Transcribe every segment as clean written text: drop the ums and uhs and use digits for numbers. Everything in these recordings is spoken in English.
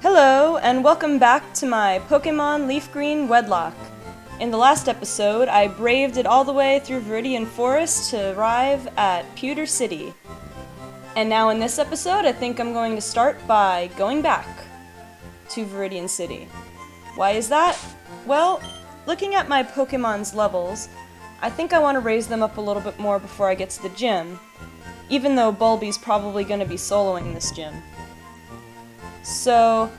Hello, and welcome back to my Pokémon LeafGreen Wedlocke. In the last episode, I braved it all the way through Viridian Forest to arrive at Pewter City. And now in this episode, I think I'm going to start by going back to Viridian City. Why is that? Well, looking at my Pokemon's levels, I think I want to raise them up a little bit more before I get to the gym, even though Bulby's probably going to be soloing this gym. So,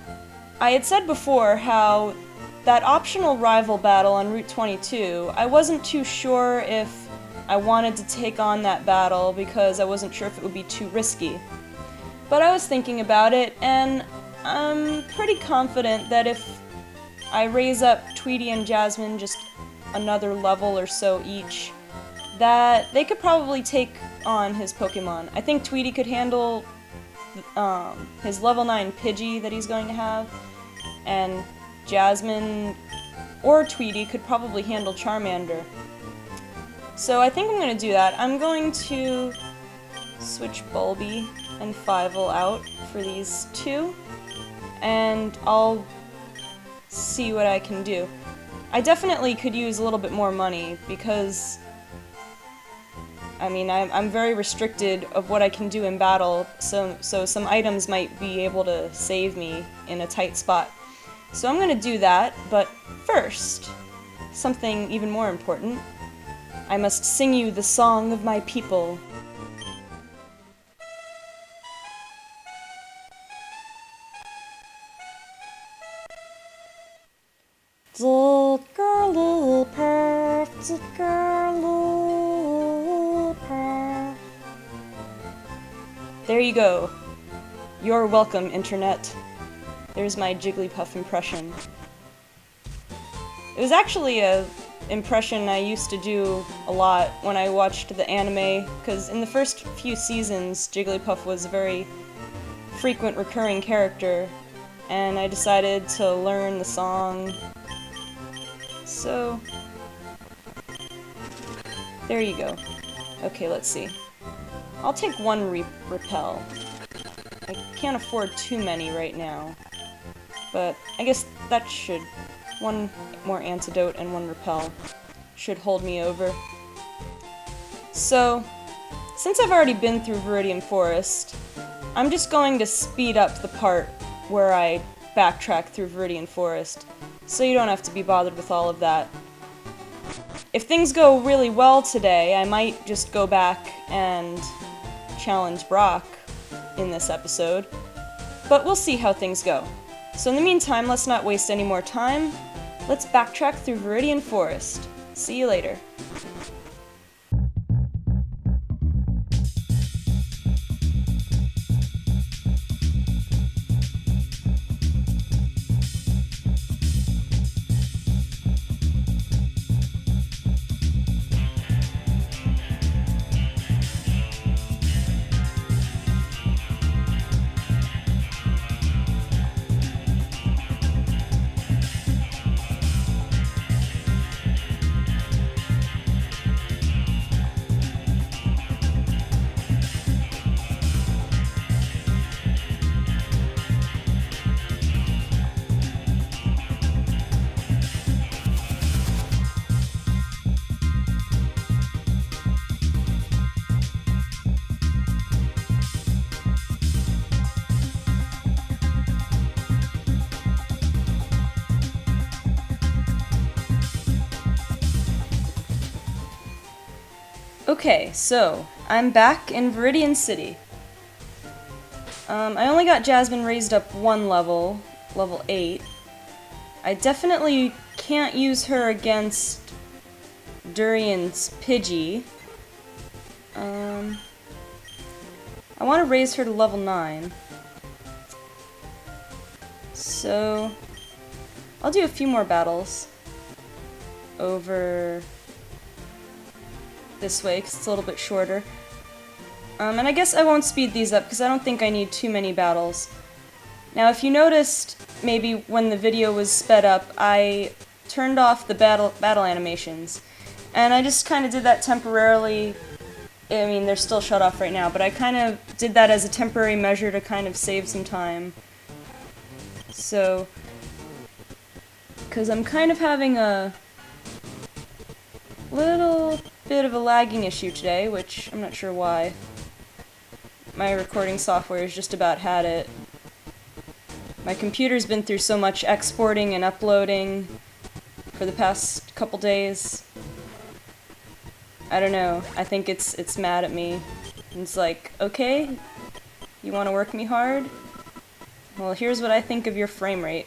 I had said before how that optional rival battle on Route 22, I wasn't too sure if I wanted to take on that battle because I wasn't sure if it would be too risky. But I was thinking about it, and I'm pretty confident that if I raise up Tweety and Jasmine just another level or so each, that they could probably take on his Pokemon. I think Tweety could handle his level 9 Pidgey that he's going to have, and Jasmine or Tweety could probably handle Charmander. So I think I'm going to do that. I'm going to switch Bulby and Fivel out for these two, and I'll see what I can do. I definitely could use a little bit more money because I'm very restricted of what I can do in battle, so some items might be able to save me in a tight spot. So I'm going to do that, but first, something even more important. I must sing you the song of my people. There you go. You're welcome, Internet. There's my Jigglypuff impression. It was actually a impression I used to do a lot when I watched the anime, because in the first few seasons, Jigglypuff was a very frequent recurring character, and I decided to learn the song. So, there you go. Okay, let's see. I'll take one repel. I can't afford too many right now, but I guess that should... one more antidote and one repel should hold me over. So, since I've already been through Viridian Forest, I'm just going to speed up the part where I backtrack through Viridian Forest, so you don't have to be bothered with all of that. If things go really well today, I might just go back and challenge Brock in this episode, but we'll see how things go. So in the meantime, let's not waste any more time. Let's backtrack through Viridian Forest. See you later. Okay, so I'm back in Viridian City. I only got Jasmine raised up one level, level 8. I definitely can't use her against Durian's Pidgey. I want to raise her to level 9. So, I'll do a few more battles over this way, because it's a little bit shorter. And I guess I won't speed these up, because I don't think I need too many battles. Now, if you noticed, maybe when the video was sped up, I turned off the battle animations. And I just kind of did that temporarily. I mean, they're still shut off right now, but I kind of did that as a temporary measure to kind of save some time. So, because I'm kind of having a little bit of a lagging issue today, which I'm not sure why. My recording software has just about had it. My computer's been through so much exporting and uploading for the past couple days. I don't know, I think it's mad at me. It's like, okay, you want to work me hard? Well, here's what I think of your frame rate.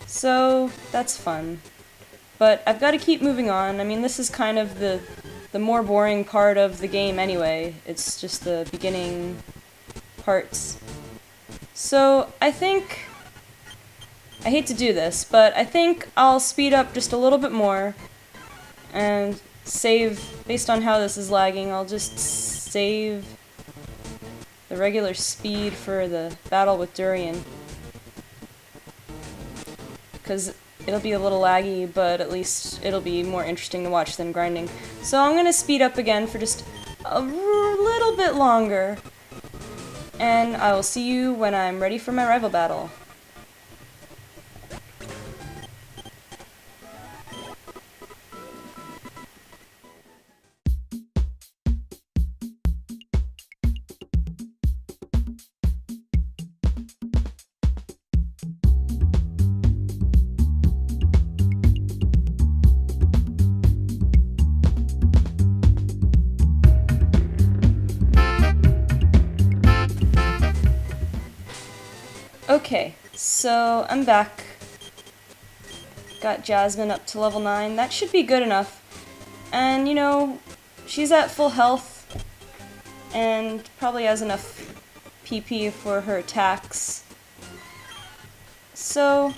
So, that's fun. But I've got to keep moving on. I mean, this is kind of the more boring part of the game anyway. It's just the beginning parts. So, I think... I hate to do this, but I think I'll speed up just a little bit more and save, based on how this is lagging, I'll just save the regular speed for the battle with Durian. Because it'll be a little laggy, but at least it'll be more interesting to watch than grinding. So I'm going to speed up again for just a little bit longer, and I will see you when I'm ready for my rival battle. Okay, so I'm back. Got Jasmine up to level 9. That should be good enough. And, you know, she's at full health and probably has enough PP for her attacks. So,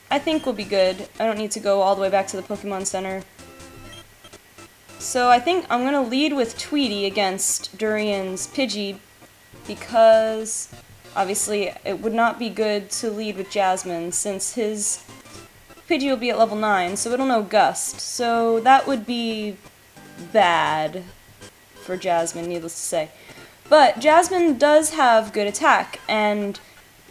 I think we'll be good. I don't need to go all the way back to the Pokemon Center. So I think I'm going to lead with Tweety against Durian's Pidgey because... obviously, it would not be good to lead with Jasmine, since his Pidgey will be at level 9, so it'll know Gust. So that would be bad for Jasmine, needless to say. But Jasmine does have good attack and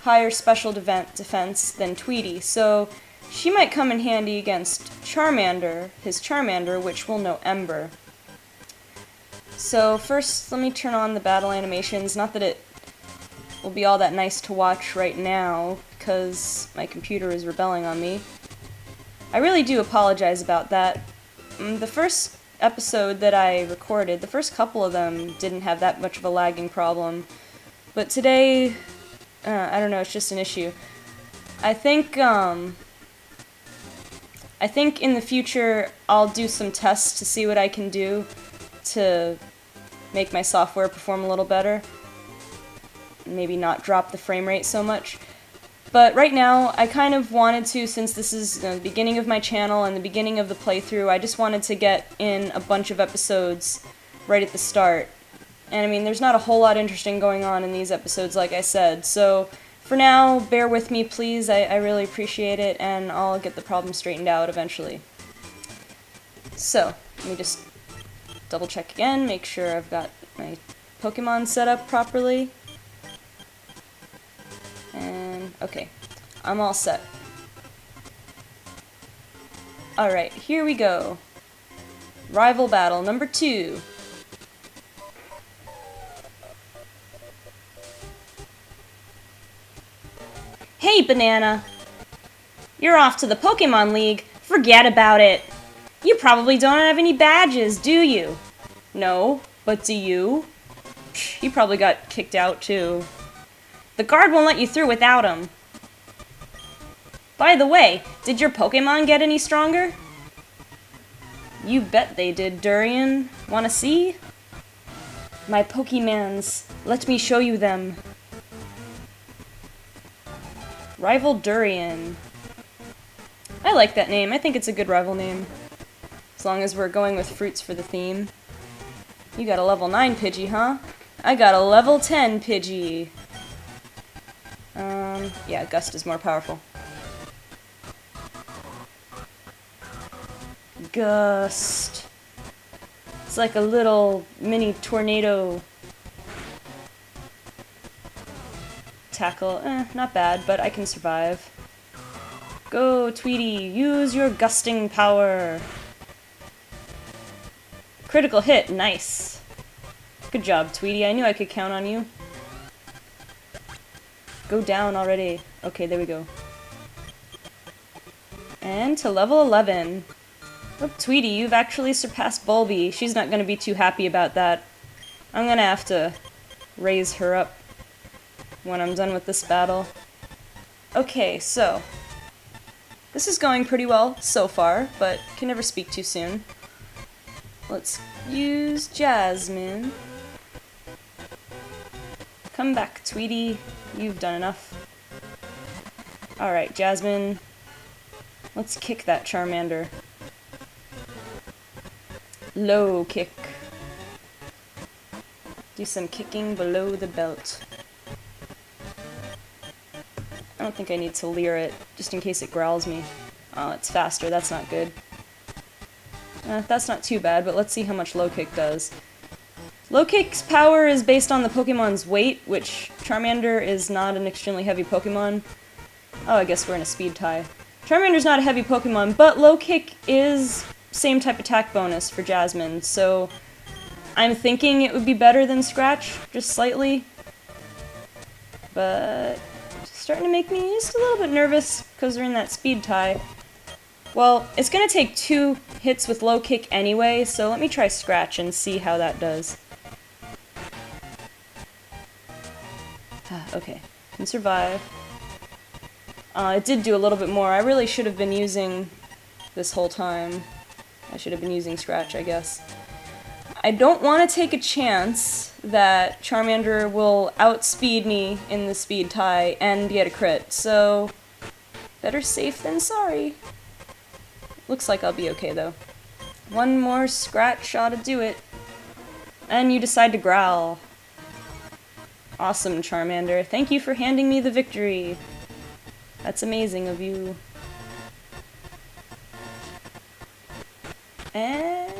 higher special defense than Tweety, so she might come in handy against Charmander, his Charmander, which will know Ember. So first, let me turn on the battle animations. Not that it will be all that nice to watch right now, because my computer is rebelling on me. I really do apologize about that. The first episode that I recorded, the first couple of them didn't have that much of a lagging problem, but today, I don't know, it's just an issue. I think in the future I'll do some tests to see what I can do to make my software perform a little better. Maybe not drop the frame rate so much. But right now, I kind of wanted to, since this is the beginning of my channel and the beginning of the playthrough, I just wanted to get in a bunch of episodes right at the start. And I mean, there's not a whole lot interesting going on in these episodes, like I said. So for now, bear with me, please. I really appreciate it, and I'll get the problem straightened out eventually. So, let me just double check again, make sure I've got my Pokemon set up properly. And, okay, I'm all set. Alright, here we go. Rival battle number 2. Hey, Banana! You're off to the Pokemon League. Forget about it. You probably don't have any badges, do you? No, but do you? Psh, you probably got kicked out, too. The guard won't let you through without him. By the way, did your Pokemon get any stronger? You bet they did, Durian. Wanna see? My Pokemons. Let me show you them. Rival Durian. I like that name. I think it's a good rival name. As long as we're going with fruits for the theme. You got a level 9 Pidgey, huh? I got a level 10 Pidgey. Yeah, Gust is more powerful. Gust. It's like a little mini tornado. tackle, not bad, but I can survive. Go, Tweety, use your gusting power. Critical hit, nice. Good job, Tweety, I knew I could count on you. Go down already. Okay, there we go. And to level 11. Oh, Tweety, you've actually surpassed Bulby. She's not going to be too happy about that. I'm going to have to raise her up when I'm done with this battle. Okay, so this is going pretty well so far, but can never speak too soon. Let's use Jasmine. Come back, Tweety. You've done enough. Alright, Jasmine. Let's kick that Charmander. Low kick. Do some kicking below the belt. I don't think I need to leer it, just in case it growls me. Oh, it's faster, that's not good. That's not too bad, but let's see how much low kick does. Low kick's power is based on the Pokemon's weight, which Charmander is not an extremely heavy Pokemon. Oh, I guess we're in a speed tie. Charmander's not a heavy Pokemon, but low kick is same type attack bonus for Jasmine, so I'm thinking it would be better than Scratch, just slightly. But it's starting to make me just a little bit nervous because we're in that speed tie. Well, it's going to take 2 hits with low kick anyway, so let me try Scratch and see how that does. Okay, can survive. It did do a little bit more. I really should have been using this whole time. I should have been using Scratch, I guess. I don't want to take a chance that Charmander will outspeed me in the speed tie and get a crit, so better safe than sorry. Looks like I'll be okay, though. One more Scratch ought to do it. And you decide to growl. Awesome, Charmander. Thank you for handing me the victory. That's amazing of you. And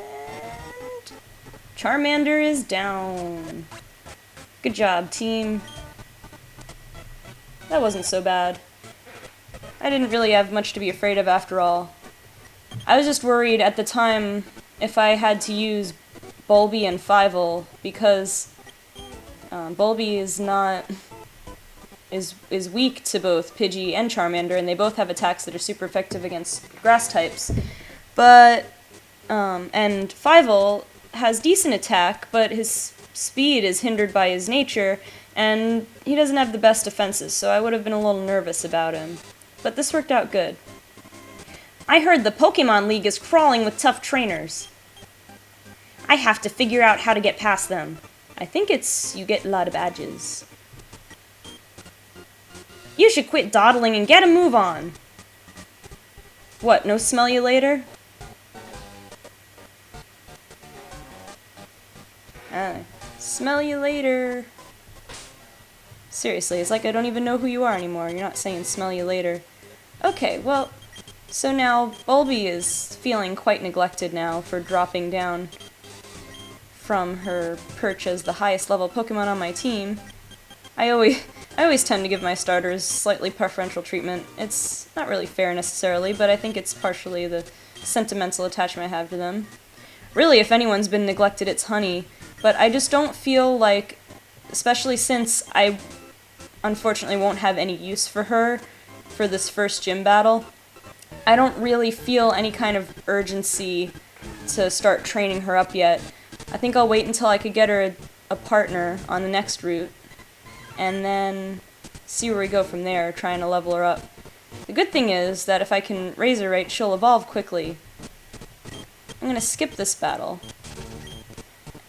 Charmander is down. Good job, team. That wasn't so bad. I didn't really have much to be afraid of after all. I was just worried at the time if I had to use Bulby and Fievel, because Bulby is weak to both Pidgey and Charmander, and they both have attacks that are super effective against grass types. But and Fievel has decent attack, but his speed is hindered by his nature, and he doesn't have the best defenses, so I would have been a little nervous about him. But this worked out good. I heard the Pokémon League is crawling with tough trainers. I have to figure out how to get past them. I think it's you get a lot of badges. You should quit dawdling and get a move on. What, no smell you later? Smell you later. Seriously, it's like I don't even know who you are anymore. You're not saying smell you later. Okay, well, so now Bulby is feeling quite neglected now for dropping down from her perch as the highest level Pokemon on my team. I always tend to give my starters slightly preferential treatment. It's not really fair necessarily, but I think it's partially the sentimental attachment I have to them. Really, if anyone's been neglected, it's Honey, but I just don't feel like, especially since I unfortunately won't have any use for her for this first gym battle, I don't really feel any kind of urgency to start training her up yet. I think I'll wait until I could get her a partner on the next route, and then see where we go from there, trying to level her up. The good thing is that if I can raise her right, she'll evolve quickly. I'm going to skip this battle,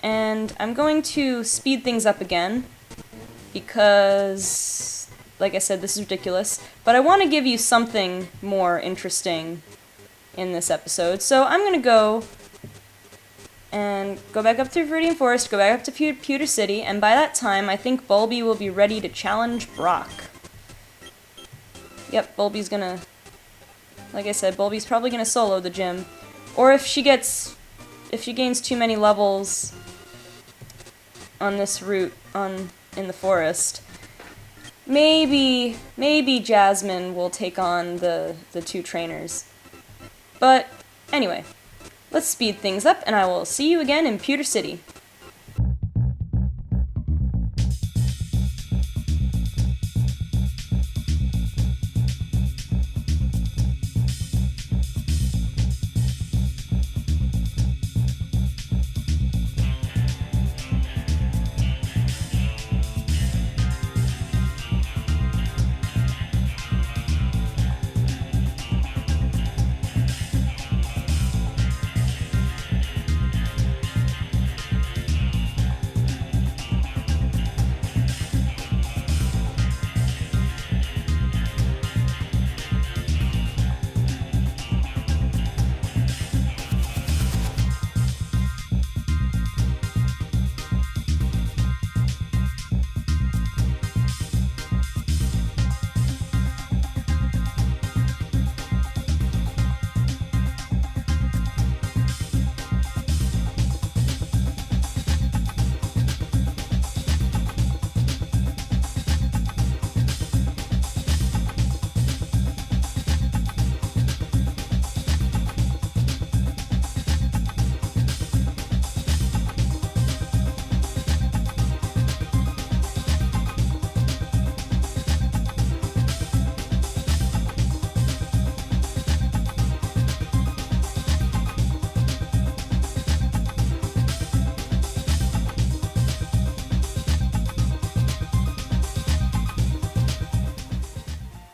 and I'm going to speed things up again, because, like I said, this is ridiculous, but I want to give you something more interesting in this episode, so I'm going to go back up through Viridian Forest, go back up to Pewter City, and by that time, I think Bulby will be ready to challenge Brock. Yep, Bulby's gonna... Like I said, Bulby's probably gonna solo the gym. Or if she gains too many levels on this route in the forest, maybe Jasmine will take on the two trainers. But anyway, let's speed things up, and I will see you again in Pewter City.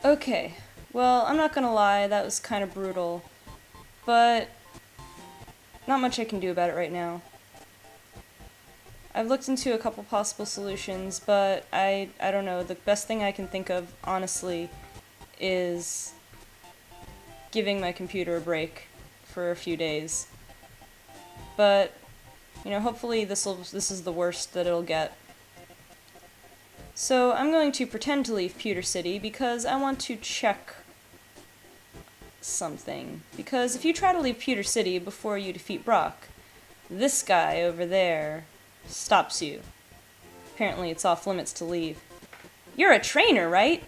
Okay, well, I'm not gonna lie, that was kind of brutal, but not much I can do about it right now. I've looked into a couple possible solutions, but I don't know, the best thing I can think of, honestly, is giving my computer a break for a few days. But, you know, hopefully this is the worst that it'll get. So I'm going to pretend to leave Pewter City because I want to check something. Because if you try to leave Pewter City before you defeat Brock, this guy over there stops you. Apparently it's off limits to leave. You're a trainer, right?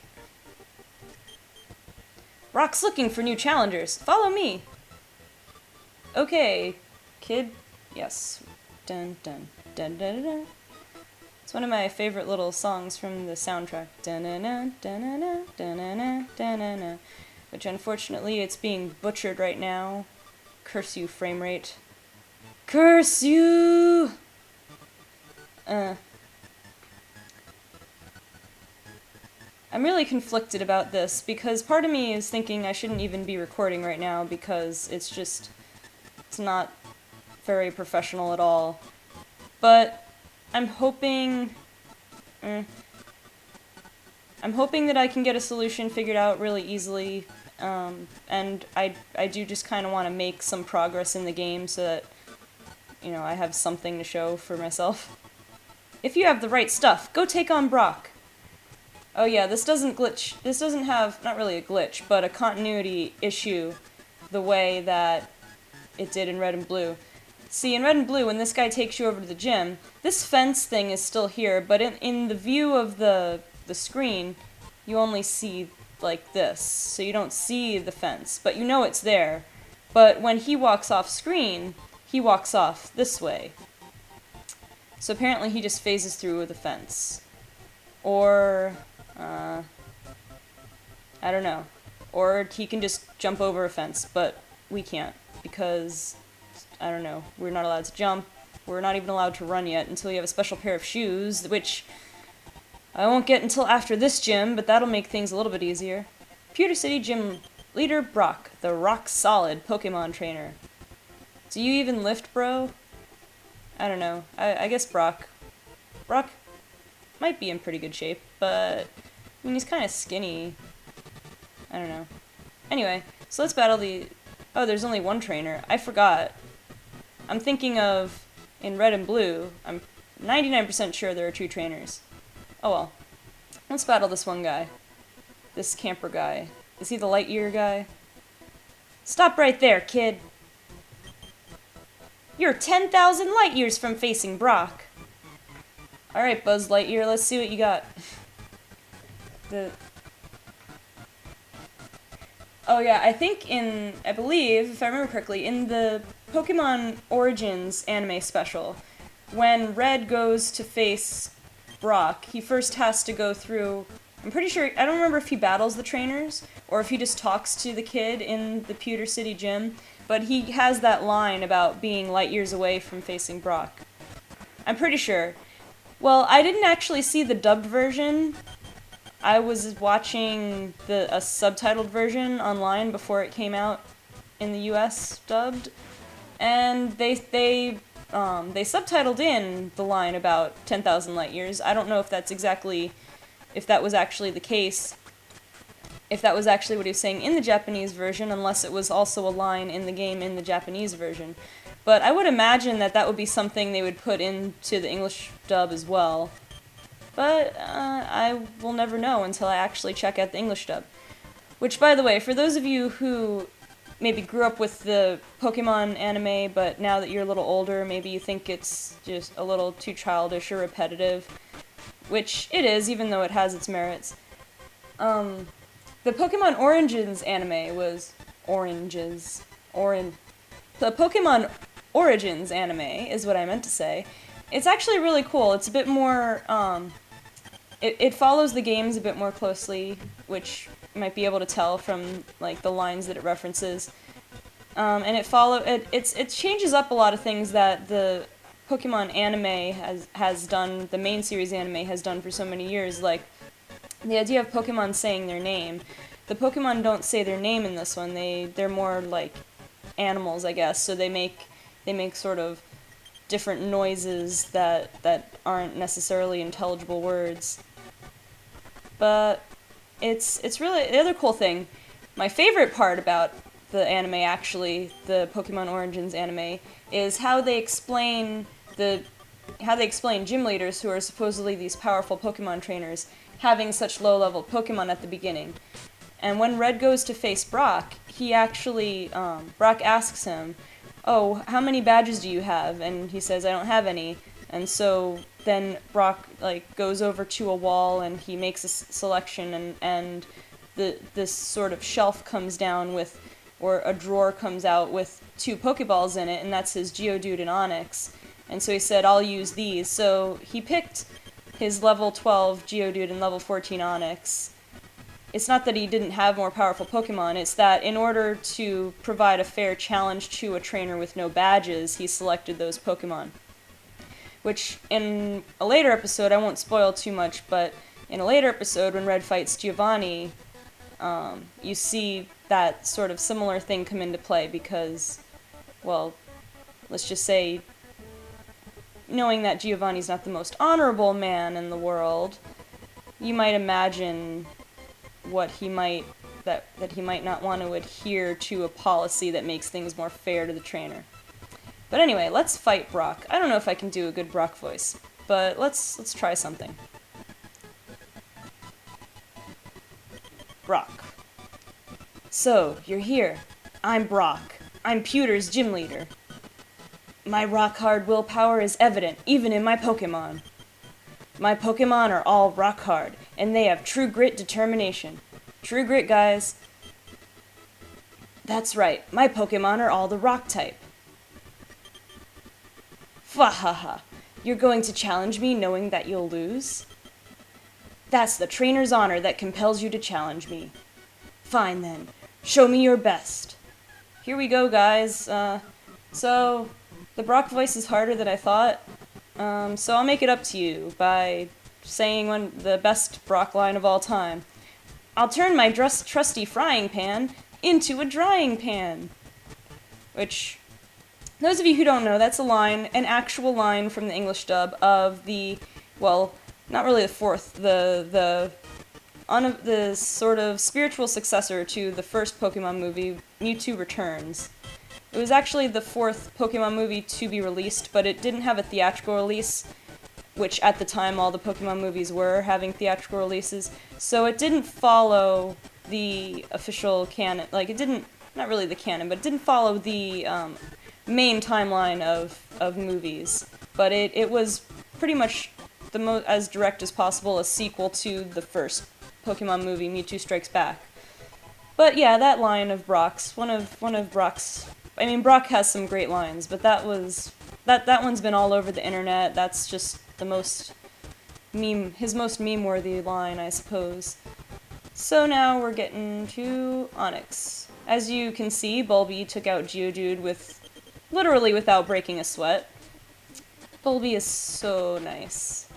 Brock's looking for new challengers. Follow me. Okay, kid. Yes. Dun dun dun dun dun. It's one of my favorite little songs from the soundtrack. Dun-na-na, dun-na-na, dun-na-na, dun-na-na. Which unfortunately it's being butchered right now. Curse you, frame rate. Curse you! I'm really conflicted about this because part of me is thinking I shouldn't even be recording right now because it's not very professional at all. But I'm hoping that I can get a solution figured out really easily, and I do just kind of want to make some progress in the game so that, you know, I have something to show for myself. If you have the right stuff, go take on Brock. Oh yeah, this doesn't glitch. This doesn't have, not really a glitch, but a continuity issue the way that it did in Red and Blue. See, in Red and Blue, when this guy takes you over to the gym, this fence thing is still here, but in the view of the screen, you only see like this, so you don't see the fence, but you know it's there. But when he walks off screen, he walks off this way. So apparently he just phases through the fence. Or, I don't know. Or he can just jump over a fence, but we can't, because I don't know, we're not allowed to jump, we're not even allowed to run yet until you have a special pair of shoes, which I won't get until after this gym, but that'll make things a little bit easier. Pewter City Gym Leader Brock, the rock-solid Pokémon trainer. Do you even lift, bro? I don't know, I guess Brock might be in pretty good shape, but, I mean, he's kind of skinny. I don't know. Anyway, so let's battle the... Oh, there's only one trainer. I forgot. I'm thinking of, in Red and Blue, I'm 99% sure there are two trainers. Oh well. Let's battle this one guy. This camper guy. Is he the light year guy? Stop right there, kid! You're 10,000 light years from facing Brock. Alright, Buzz Lightyear, let's see what you got. the... Oh yeah, I believe, if I remember correctly, in the Pokemon Origins anime special, when Red goes to face Brock, he first has to go through... I'm pretty sure... I don't remember if he battles the trainers, or if he just talks to the kid in the Pewter City gym, but he has that line about being light years away from facing Brock. I'm pretty sure. Well, I didn't actually see the dubbed version. I was watching a subtitled version online before it came out in the US dubbed, and they subtitled in the line about 10,000 light years. I don't know if that was actually the case, if that was actually what he was saying in the Japanese version, unless it was also a line in the game in the Japanese version. But I would imagine that would be something they would put into the English dub as well. But I will never know until I actually check out the English dub. Which, by the way, for those of you who maybe grew up with the Pokemon anime, but now that you're a little older, maybe you think it's just a little too childish or repetitive, which it is, even though it has its merits. The Pokemon Origins anime was... The Pokemon Origins anime is what I meant to say. It's actually really cool. It's a bit more, it follows the games a bit more closely, which you might be able to tell from, like, the lines that it references. And it changes up a lot of things that the Pokemon anime has done, the main series anime has done for so many years, like the idea of Pokemon saying their name. The Pokemon don't say their name in this one. They're more like animals, I guess. So they make sort of different noises that aren't necessarily intelligible words. But it's really the other cool thing. My favorite part about the anime, actually, the Pokemon Origins anime, is how they explain gym leaders, who are supposedly these powerful Pokemon trainers, having such low-level Pokemon at the beginning. And when Red goes to face Brock, he actually, Brock asks him, "Oh, how many badges do you have?" And he says, "I don't have any." And so then Brock, like, goes over to a wall and he makes a selection, and this sort of shelf comes down with, or a drawer comes out with 2 Pokeballs in it, and that's his Geodude and Onix. And so he said, "I'll use these." So he picked his level 12 Geodude and level 14 Onix. It's not that he didn't have more powerful Pokemon, it's that in order to provide a fair challenge to a trainer with no badges, he selected those Pokemon. Which, in a later episode, I won't spoil too much, but in a later episode when Red fights Giovanni, you see that sort of similar thing come into play because, well, let's just say, knowing that Giovanni's not the most honorable man in the world, you might imagine what he might that he might not want to adhere to a policy that makes things more fair to the trainer. But anyway, let's fight Brock. I don't know if I can do a good Brock voice, but let's try something. Brock. "So, you're here. I'm Brock. I'm Pewter's gym leader. My rock-hard willpower is evident, even in my Pokemon. My Pokemon are all rock-hard, and they have true grit determination. True grit, guys. That's right, my Pokemon are all the rock type. Fahaha, you're going to challenge me knowing that you'll lose? That's the trainer's honor that compels you to challenge me. Fine then, show me your best." Here we go, guys. So, the Brock voice is harder than I thought, so I'll make it up to you by saying the best Brock line of all time. "I'll turn my trusty frying pan into a drying pan." Which, those of you who don't know, that's an actual line from the English dub of well, not really the fourth, the sort of spiritual successor to the first Pokemon movie, Mewtwo Returns. It was actually the 4th Pokemon movie to be released, but it didn't have a theatrical release, which at the time all the Pokemon movies were having theatrical releases, so it didn't follow the official canon, like, it didn't, not really the canon, but it didn't follow the main timeline of movies, but it was pretty much as direct as possible a sequel to the first Pokemon movie, Mewtwo Strikes Back. But yeah, that line of Brock's, one of Brock's, I mean, Brock has some great lines, but that one's been all over the internet. That's just the most his most meme-worthy line, I suppose. So now we're getting to Onix. As you can see, Bulby took out Geodude literally without breaking a sweat. Bulby is so nice.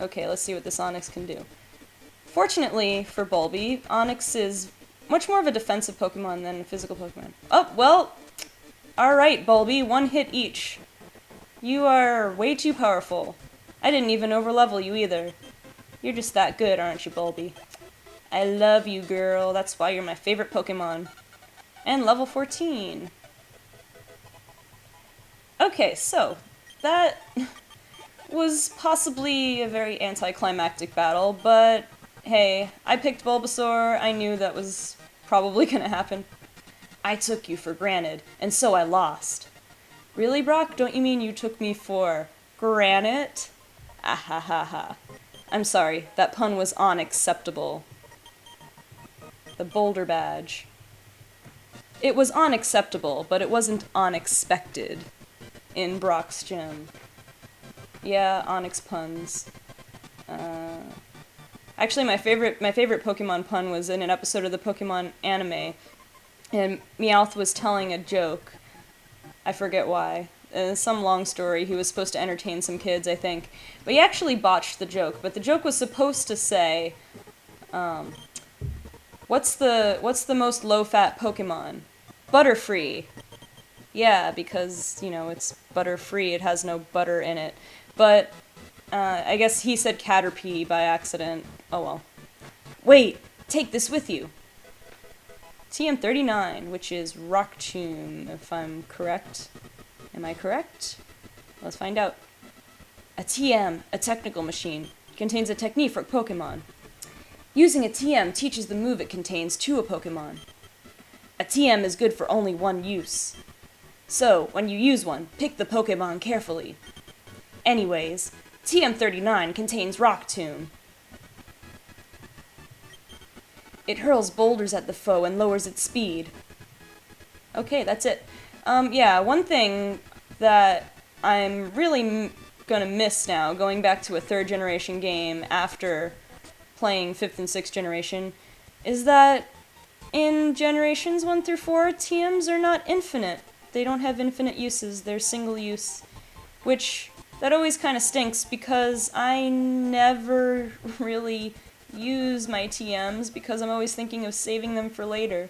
Okay, let's see what this Onix can do. Fortunately for Bulby, Onix is much more of a defensive Pokemon than a physical Pokemon. Oh, well, alright, Bulby, one hit each. You are way too powerful. I didn't even overlevel you either. You're just that good, aren't you, Bulby? I love you, girl. That's why you're my favorite Pokemon. And level 14. Okay, so that was possibly a very anticlimactic battle, but hey, I picked Bulbasaur. I knew that was probably gonna happen. I took you for granted, and so I lost. Really, Brock? Don't you mean you took me for granite? Ah ha ha ha. I'm sorry, that pun was unacceptable. The Boulder Badge. It was unacceptable, but it wasn't unexpected in Brock's gym. Yeah, Onix puns. Actually, my favorite Pokemon pun was in an episode of the Pokemon anime, and Meowth was telling a joke. I forget why. Some long story. He was supposed to entertain some kids, I think. But he actually botched the joke. But the joke was supposed to say, what's the most low-fat Pokemon? Butterfree. Yeah, because, you know, it's butter-free. It has no butter in it. But I guess he said Caterpie by accident. Oh well. Wait! Take this with you! TM39, which is Rock Tomb, if I'm correct. Am I correct? Let's find out. A TM, a technical machine, contains a technique for Pokemon. Using a TM teaches the move it contains to a Pokemon. A TM is good for only one use. So, when you use one, pick the Pokemon carefully. Anyways, TM39 contains Rock Tomb. It hurls boulders at the foe and lowers its speed. Okay, that's it. Yeah, one thing that I'm really gonna miss now, going back to a 3rd generation game after playing 5th and 6th generation, is that in generations 1 through 4, TMs are not infinite. They don't have infinite uses, they're single use. Which, that always kind of stinks because I never really use my TMs because I'm always thinking of saving them for later.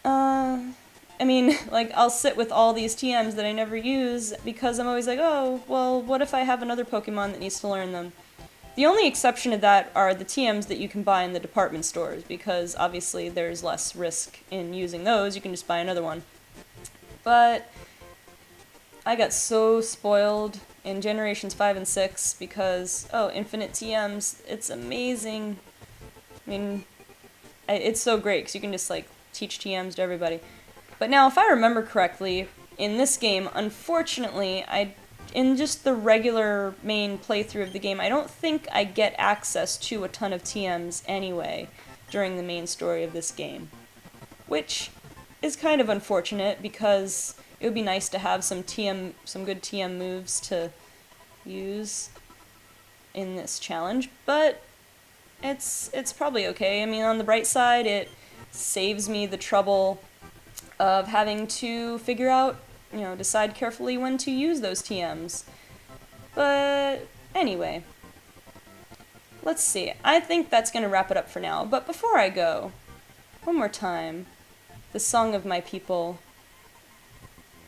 I mean, like, I'll sit with all these TMs that I never use because I'm always like, oh, well, what if I have another Pokemon that needs to learn them? The only exception to that are the TMs that you can buy in the department stores, because obviously there's less risk in using those, you can just buy another one. But I got so spoiled in Generations 5 and 6 because, oh, infinite TMs, it's amazing. I mean, it's so great because you can just, like, teach TMs to everybody. But now, if I remember correctly, in this game, unfortunately, in just the regular main playthrough of the game, I don't think I get access to a ton of TMs anyway during the main story of this game. Which is kind of unfortunate because it would be nice to have some good TM moves to use in this challenge, but it's probably okay. I mean, on the bright side, it saves me the trouble of having to figure out, you know, decide carefully when to use those TMs. But anyway, let's see. I think that's going to wrap it up for now. But before I go, one more time, the Song of My People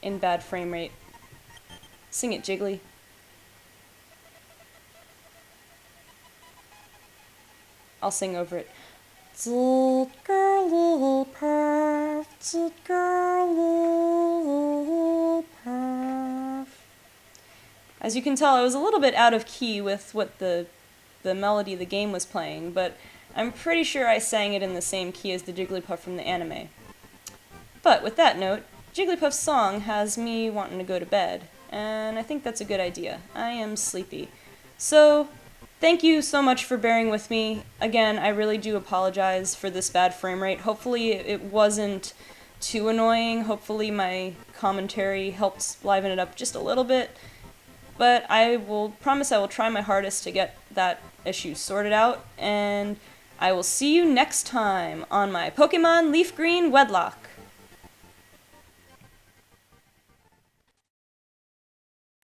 in bad frame rate. Sing it, Jiggly. I'll sing over it. Zult girl perf, zult girl perf. As you can tell, I was a little bit out of key with what the melody of the game was playing, but I'm pretty sure I sang it in the same key as the Jigglypuff from the anime. But with that note, Jigglypuff's song has me wanting to go to bed, and I think that's a good idea. I am sleepy. So, thank you so much for bearing with me. Again, I really do apologize for this bad frame rate. Hopefully it wasn't too annoying. Hopefully my commentary helped liven it up just a little bit. But I will promise I will try my hardest to get that issue sorted out, and I will see you next time on my Pokemon LeafGreen Wedlocke.